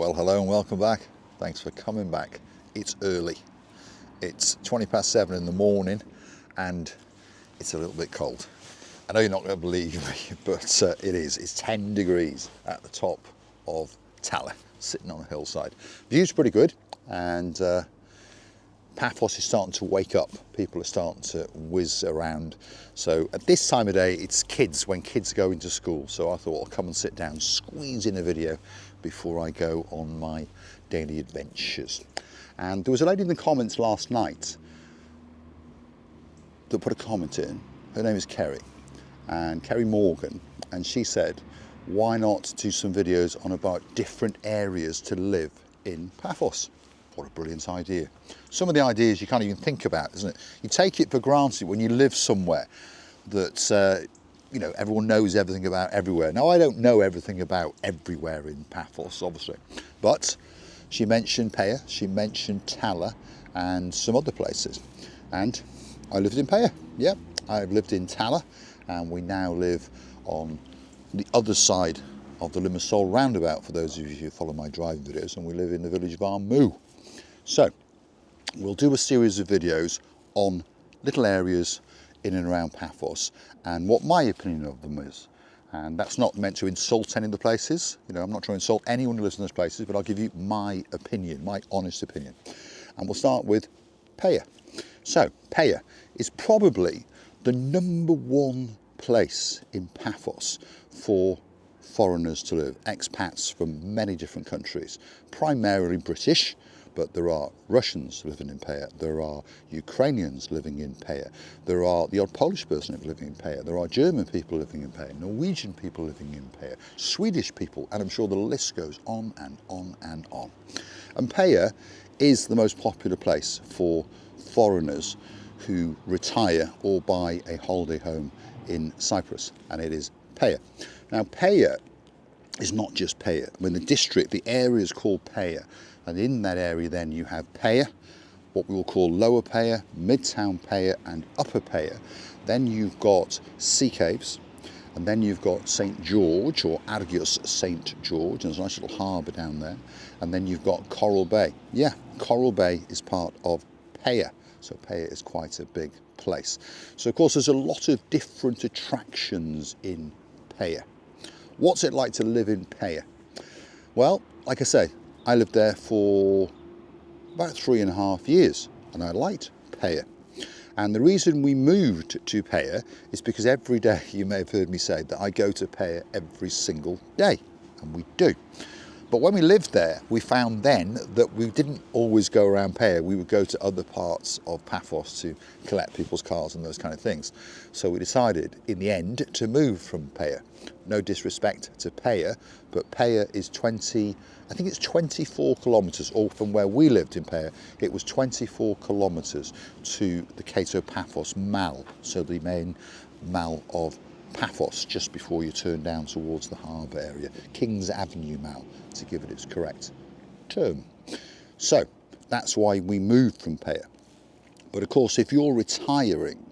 Well, hello and welcome back. Thanks for coming back. It's early. It's 7:20 in the morning and it's a little bit cold. I know you're not going to believe me, but it is. It's 10 degrees at the top of Tallaght, sitting on a hillside. View's pretty good, and Paphos is starting to wake up. People are starting to whiz around. So at this time of day, it's kids, when kids go into school. So I thought I'll come and sit down, squeeze in a video before I go on my daily adventures. And there was a lady in the comments last night that put a comment in. Her name is Kerry, and Kerry Morgan, and she said, why not do some videos on about different areas to live in Paphos? What a brilliant idea. Some of the ideas you can't even think about, isn't it? You take it for granted when you live somewhere that everyone knows everything about everywhere. Now, I don't know everything about everywhere in Paphos, obviously, but she mentioned Peyia, she mentioned Tallaght and some other places. And I lived in Peyia, yep. I've lived in Tallaght, and we now live on the other side of the Limassol roundabout, for those of you who follow my driving videos, and we live in the village of Armoo. So we'll do a series of videos on little areas in and around Paphos and what my opinion of them is. And that's not meant to insult any of the places. I'm not trying to insult anyone who lives in those places, but I'll give you my opinion, my honest opinion. And we'll start with Peyia. So Peyia is probably the #1 place in Paphos for foreigners to live, expats from many different countries, primarily British, but there are Russians living in Peyia, there are Ukrainians living in Peyia, there are the odd Polish person living in Peyia, there are German people living in Peyia, Norwegian people living in Peyia, Swedish people, and I'm sure the list goes on and on and on. And Peyia is the most popular place for foreigners who retire or buy a holiday home in Cyprus, and it is Peyia. Now, Peyia is not just Peyia. The district, the area is called Peyia, and in that area then you have Peyia, what we will call Lower Peyia, Midtown Peyia and Upper Peyia. Then you've got Sea Caves, and then you've got St George, or Argios St George, and there's a nice little harbour down there. And then you've got Coral Bay. Yeah, Coral Bay is part of Peyia, so Peyia is quite a big place. So of course there's a lot of different attractions in Peyia. What's it like to live in Peyia? Well, like I say, I lived there for about 3.5 years, and I liked Peyia. And the reason we moved to Peyia is because every day, you may have heard me say that I go to Peyia every single day, and we do. But when we lived there, we found then that we didn't always go around Peyia. We would go to other parts of Paphos to collect people's cars and those kind of things. So we decided in the end to move from Peyia. No disrespect to Peyia, but Peyia is 24 kilometres, or from where we lived in Peyia, it was 24 kilometres to the Cato Paphos Mall, so the main mall of Paphos, just before you turn down towards the harbour area, King's Avenue Mall, to give it its correct term. So that's why we moved from Peyia. But of course, if you're retiring,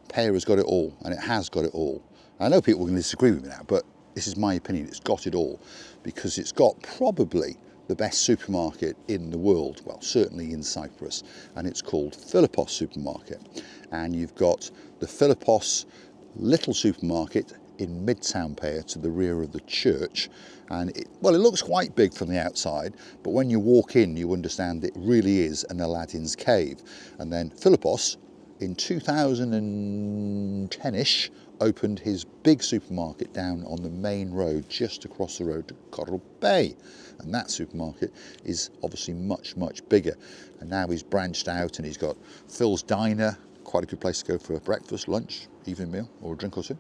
Peyia has got it all, and it has got it all. I know people are going to disagree with me now, but this is my opinion. It's got it all, because it's got probably the best supermarket in the world, well, certainly in Cyprus, and it's called Philippos Supermarket. And you've got the Philippos little supermarket in Midtown Peyia to the rear of the church, and it looks quite big from the outside, but when you walk in you understand it really is an Aladdin's cave. And then Philippos in 2010ish opened his big supermarket down on the main road just across the road to Coral Bay, and that supermarket is obviously much bigger. And now he's branched out and he's got Phil's Diner, quite a good place to go for a breakfast, lunch, evening meal, or a drink or two.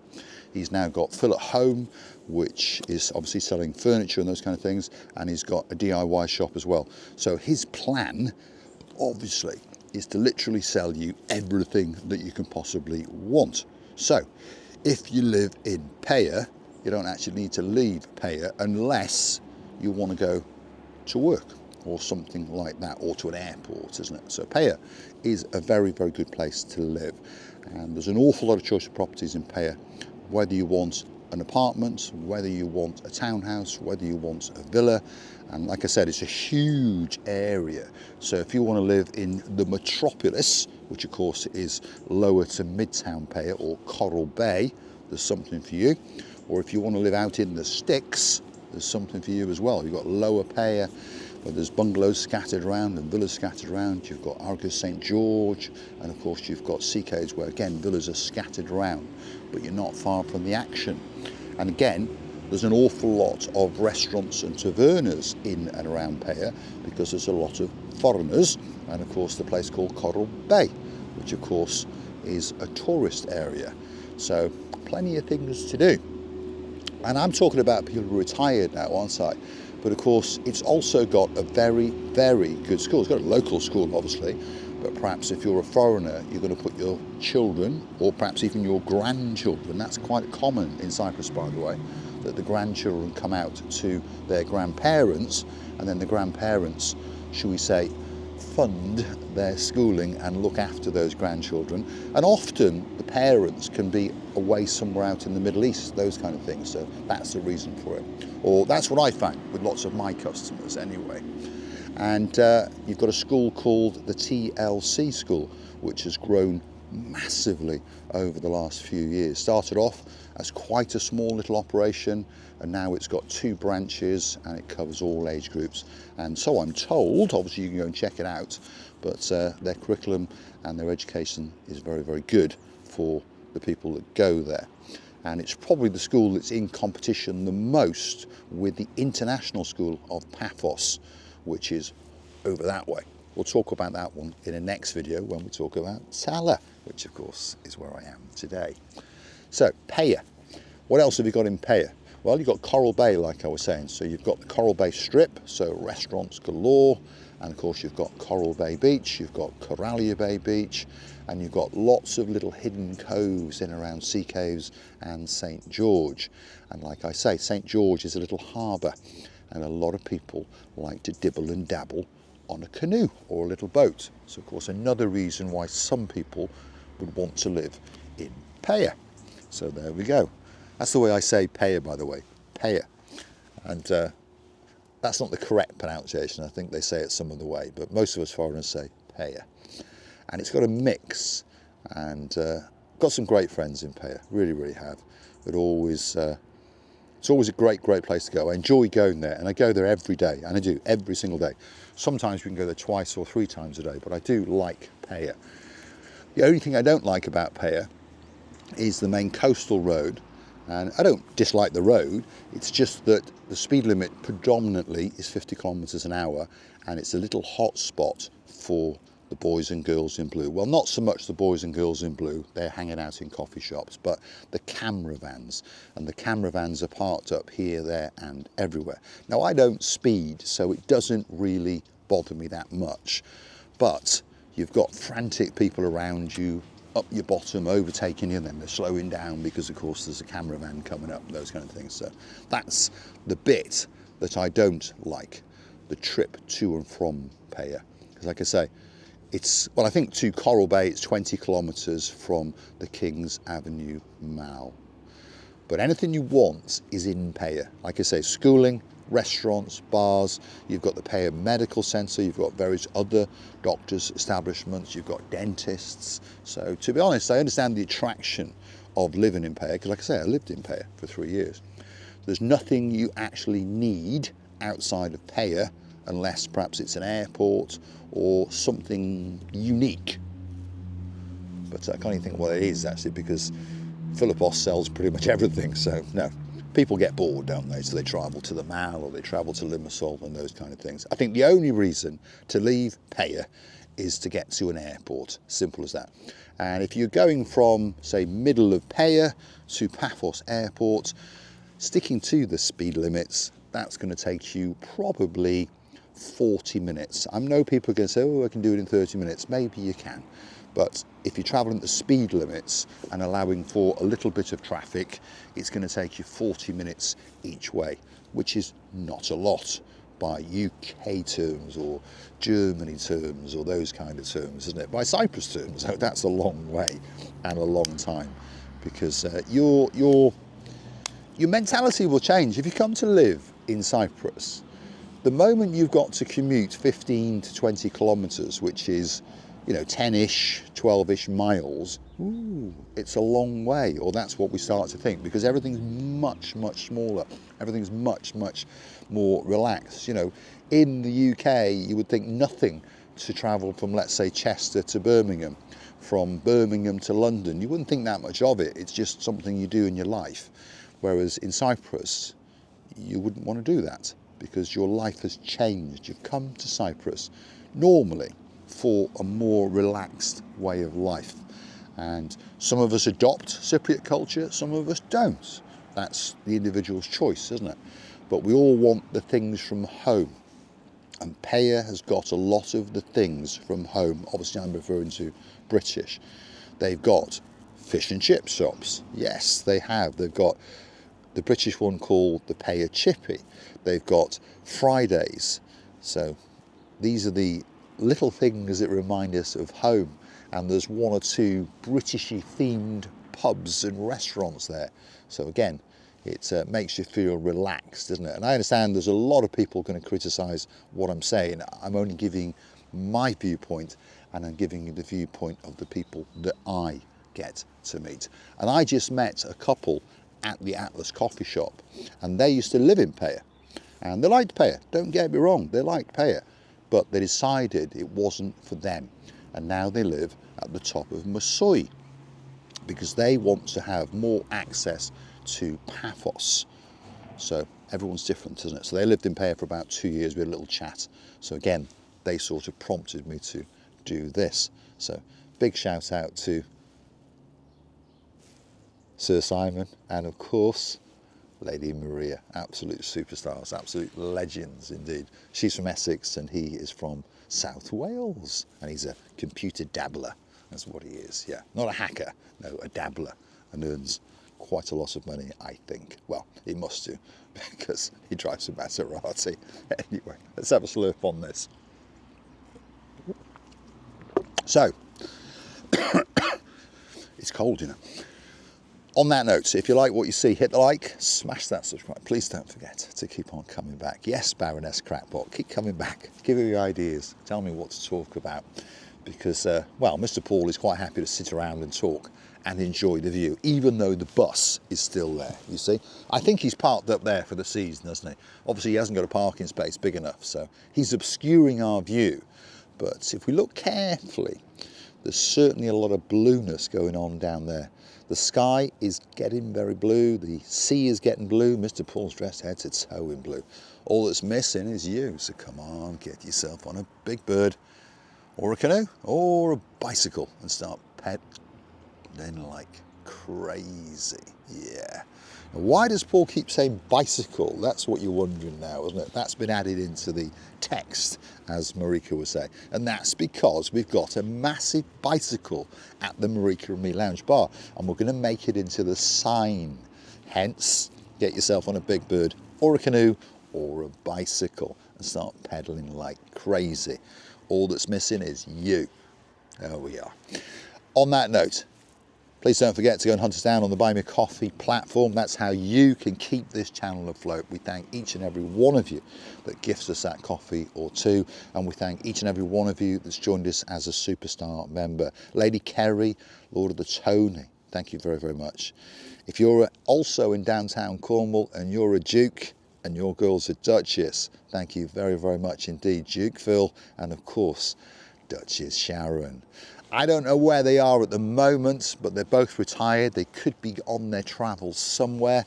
He's now got Phil at Home, which is obviously selling furniture and those kind of things, and he's got a DIY shop as well. So his plan, obviously, is to literally sell you everything that you can possibly want. So if you live in Peyia, you don't actually need to leave Peyia unless you want to go to work or something like that, or to an airport, isn't it? So Peyia is a very good place to live, and there's an awful lot of choice of properties in Peyia, whether you want an apartment, whether you want a townhouse, whether you want a villa. And like I said, it's a huge area. So if you want to live in the metropolis, which of course is lower to Midtown Peyia or Coral Bay, there's something for you. Or if you want to live out in the sticks, there's something for you as well. You've got Lower Peyia, where there's bungalows scattered around and villas scattered around. You've got Argus St George, and of course you've got Sea Caves, where again villas are scattered around, but you're not far from the action. And again, there's an awful lot of restaurants and tavernas in and around Peyia, because there's a lot of foreigners, and of course the place called Coral Bay, which of course is a tourist area. So plenty of things to do. And I'm talking about people who are retired now, aren't I? But of course, it's also got a very, very good school. It's got a local school, obviously, but perhaps if you're a foreigner, you're going to put your children, or perhaps even your grandchildren. That's quite common in Cyprus, by the way, that the grandchildren come out to their grandparents, and then the grandparents, shall we say, fund their schooling and look after those grandchildren. And often the parents can be away somewhere out in the Middle East, those kind of things. So that's the reason for it. Or that's what I found with lots of my customers anyway. And you've got a school called the TLC school, which has grown massively over the last few years. Started off as quite a small little operation, and now it's got 2 branches and it covers all age groups. And so I'm told, obviously you can go and check it out, but their curriculum and their education is very, very good for the people that go there. And it's probably the school that's in competition the most with the International School of Paphos, which is over that way. We'll talk about that one in a next video when we talk about Sala, which of course is where I am today. So Peyia, what else have you got in Peyia? Well, you've got Coral Bay, like I was saying. So you've got the Coral Bay Strip, so restaurants galore, and of course you've got Coral Bay Beach, you've got Coralia Bay Beach, and you've got lots of little hidden coves in around Sea Caves and St George. And like I say, St George is a little harbour, and a lot of people like to dibble and dabble on a canoe or a little boat. So of course another reason why some people would want to live in Peyia. So there we go. That's the way I say Peyia, by the way, Peyia. And that's not the correct pronunciation. I think they say it some other way, but most of us foreigners say Peyia. And it's got a mix, and got some great friends in Peyia, really, really have. It's always a great, great place to go. I enjoy going there, and I go there every day, and I do, every single day. Sometimes we can go there 2 or 3 times a day, but I do like Peyia. The only thing I don't like about Peyia is the main coastal road. And I don't dislike the road, it's just that the speed limit predominantly is 50 kilometres an hour, and it's a little hot spot for the boys and girls in blue. Well, not so much the boys and girls in blue, they're hanging out in coffee shops, but the camera vans. And the camera vans are parked up here, there and everywhere. Now, I don't speed, so it doesn't really bother me that much. But you've got frantic people around you, up your bottom, overtaking you, and then they're slowing down because of course there's a camera van coming up, those kind of things. So that's the bit that I don't like, the trip to and from Peyia. Because like I say, it's, well, I think to Coral Bay it's 20 kilometres from the King's Avenue Mall. But anything you want is in Peyia. Like I say, schooling, restaurants, bars, you've got the Peyia Medical Centre, you've got various other doctors' establishments, you've got dentists. So to be honest, I understand the attraction of living in Peyia, because like I say, I lived in Peyia for 3 years. There's nothing you actually need outside of Peyia, unless perhaps it's an airport or something unique. But I can't even think what it is actually, because Philippos sells pretty much everything, so no. People get bored, don't they? So they travel to the Mall or they travel to Limassol and those kind of things. I think the only reason to leave Peyia is to get to an airport, simple as that. And if you're going from, say, middle of Peyia to Paphos Airport, sticking to the speed limits, that's going to take you probably 40 minutes. I know people are going to say, oh, I can do it in 30 minutes. Maybe you can. But if you're travelling at the speed limits and allowing for a little bit of traffic, it's going to take you 40 minutes each way, which is not a lot by UK terms or Germany terms or those kind of terms, isn't it? By Cyprus terms, that's a long way and a long time, because you're your mentality will change. If you come to live in Cyprus, the moment you've got to commute 15 to 20 kilometres, which is, 10-ish, 12-ish miles, ooh, it's a long way, or that's what we start to think, because everything's much, much smaller. Everything's much, much more relaxed. In the UK, you would think nothing to travel from, let's say, Chester to Birmingham, from Birmingham to London. You wouldn't think that much of it. It's just something you do in your life. Whereas in Cyprus, you wouldn't want to do that, because your life has changed. You've come to Cyprus normally for a more relaxed way of life. And some of us adopt Cypriot culture, some of us don't. That's the individual's choice, isn't it? But we all want the things from home. And Peyia has got a lot of the things from home. Obviously, I'm referring to British. They've got fish and chip shops. Yes, they have. They've got the British one called the Peyia Chippy. They've got Fridays. So these are the little things that remind us of home. And there's one or two Britishy themed pubs and restaurants there. So again, it makes you feel relaxed, doesn't it? And I understand there's a lot of people going to criticise what I'm saying. I'm only giving my viewpoint, and I'm giving you the viewpoint of the people that I get to meet. And I just met a couple at the Atlas coffee shop, and they used to live in Peyia, and they liked Peyia. Don't get me wrong, they liked Peyia, but they decided it wasn't for them, and now they live at the top of Masoi because they want to have more access to Paphos. So everyone's different, isn't it? So they lived in Peyia for about 2 years. We had a little chat. So again, they sort of prompted me to do this. So big shout out to Sir Simon, and of course Lady Marika, absolute superstars, absolute legends indeed. She's from Essex and he is from South Wales, and he's a computer dabbler. That's what he is. Yeah, not a hacker, no, a dabbler, and earns quite a lot of money, I think. Well, he must do, because he drives a Maserati. Anyway, let's have a slurp on this. So, it's cold, On that note, if you like what you see, hit the like, smash that subscribe. Please don't forget to keep on coming back. Yes, Baroness Crackpot, keep coming back. Give me your ideas. Tell me what to talk about. Because, well, Mr. Paul is quite happy to sit around and talk and enjoy the view, even though the bus is still there, you see. I think he's parked up there for the season, hasn't he? Obviously, he hasn't got a parking space big enough, so he's obscuring our view. But if we look carefully, there's certainly a lot of blueness going on down there. The sky is getting very blue, the sea is getting blue, Mr. Paul's dressed head to toe in blue. All that's missing is you, so come on, get yourself on a big bird, or a canoe, or a bicycle, and start pedaling like crazy. Yeah. Now, why does Paul keep saying bicycle? That's what you're wondering now, isn't it? That's been added into the text, as Marika would say. And that's because we've got a massive bicycle at the Marika and Me Lounge Bar, and we're going to make it into the sign. Hence, get yourself on a big bird, or a canoe, or a bicycle, and start pedaling like crazy. All that's missing is you. There we are. On that note, please don't forget to go and hunt us down on the Buy Me Coffee platform. That's how you can keep this channel afloat. We thank each and every one of you that gifts us that coffee or two. And we thank each and every one of you that's joined us as a superstar member. Lady Kerry, Lord of the Tony, thank you very, very much. If you're also in downtown Cornwall and you're a Duke and your girl's a Duchess, thank you very, very much indeed, Duke Phil, and of course, Duchess Sharon. I don't know where they are at the moment, but they're both retired. They could be on their travels somewhere.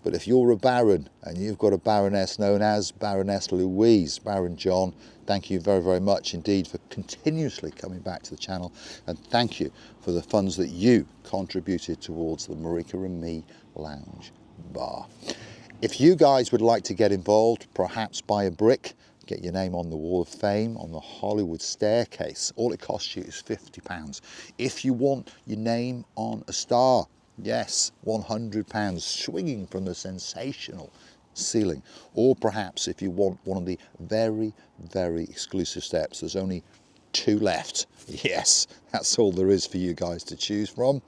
But if you're a Baron and you've got a Baroness known as Baroness Louise, Baron John, thank you very, very much indeed for continuously coming back to the channel. And thank you for the funds that you contributed towards the Marika and Me Lounge Bar. If you guys would like to get involved, perhaps buy a brick, get your name on the Wall of Fame, on the Hollywood staircase. All it costs you is £50. If you want your name on a star, yes, £100 swinging from the sensational ceiling. Or perhaps if you want one of the very, very exclusive steps, there's only 2 left. Yes, that's all there is for you guys to choose from.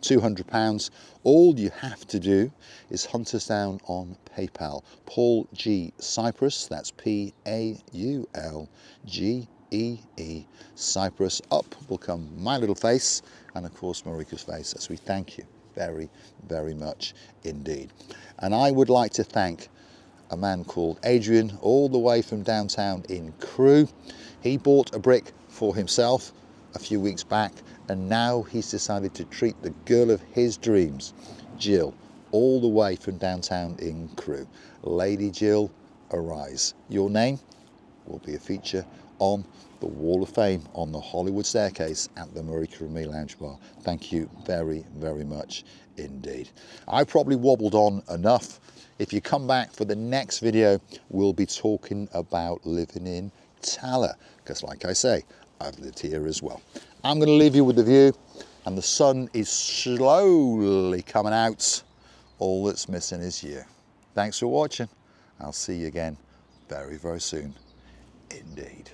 £200. All you have to do is hunt us down on PayPal. Paul G Cyprus, that's Paulgee, Cyprus. Up will come my little face and of course Marika's face, as we thank you very, very much indeed. And I would like to thank a man called Adrian, all the way from downtown in Crewe. He bought a brick for himself a few weeks back, and now he's decided to treat the girl of his dreams, Jill, all the way from downtown in Crewe. Lady Jill, arise. Your name will be a feature on the Wall of Fame on the Hollywood staircase at the Marika and Me Lounge Bar. Thank you very, very much indeed. I probably wobbled on enough. If you come back for the next video, we'll be talking about living in Taller, because like I say, I've lived here as well. I'm going to leave you with the view, and the sun is slowly coming out. All that's missing is you. Thanks for watching. I'll see you again very, very soon indeed.